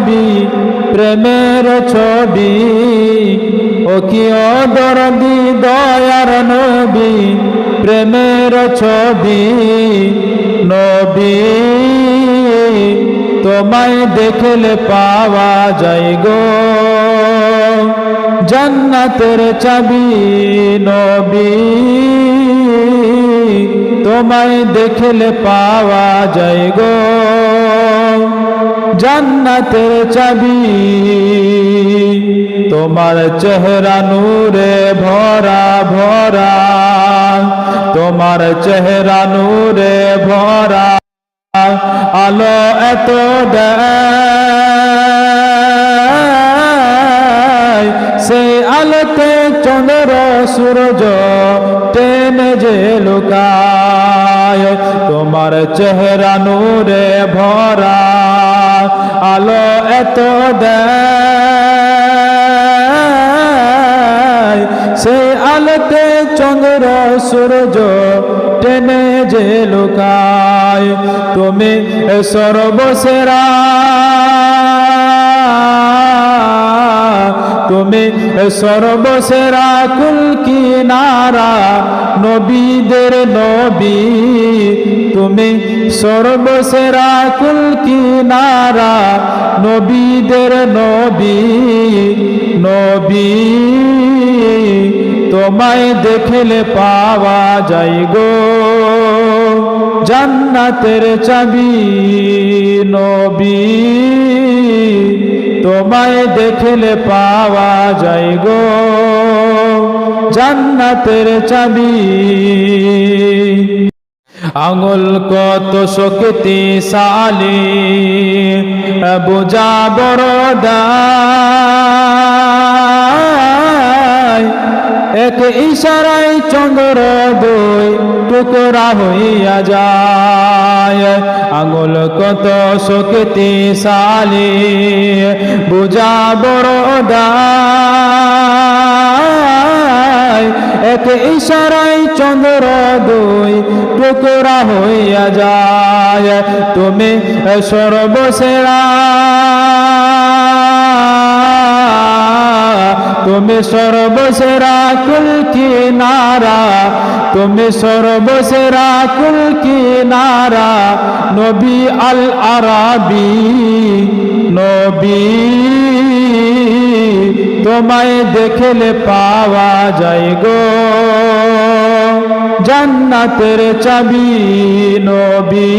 ছবি প্রেমের ছবি ও কি দরদি দয়ার নবী প্রেমের ছবি নবী তোমায় দেখলে পাওয়া যায় গো জান্নাতের চাবি নবী তোমায় দেখলে পাওয়া যায় গো জান্নাতের চাবি তোমার চেহারা নূরে ভরা ভরা তোমার চেহারা নূরে ভরা আলো এত দেয় সেই আলোতে চন্দ্র সূর্য টেনে যে লুকায় তোমার চেহারা নূরে ভরা আলো এত দেয় সেই আলোতে চন্দ্র সূর্য টেনে যে লুকায় তুমি সর্বসেরা তুমি সর্বসেরা কুল কিনারা নবীদের নবী তুমি সর্বসেরা কুল কিনারা নবীদের নবী নবী তোমায় দেখলে পাওয়া যায় গো জান্নাতের চাবি নবী তোমায় দেখলে পাওয়া যায় গো জান্নাতের চাবি আঙুল কত শক্তিশালী বোঝা বড় দায় এক ইশারায় চন্দ্র দুই টুকরা হইয়া যায় আঙুল কত শক্তিশালী বোঝা বড় দায় এক ইশারায় চন্দ্র দুই টুকরা হইয়া যায় তুমি সর্বসেরা তুমি সর্বসেরা কুল কিনারা তুমি সর্বসেরা কুল কিনারা নবী আল আরাবী নবী তোমায় দেখলে পাওয়া যায় গো জান্নাতের চাবি নবী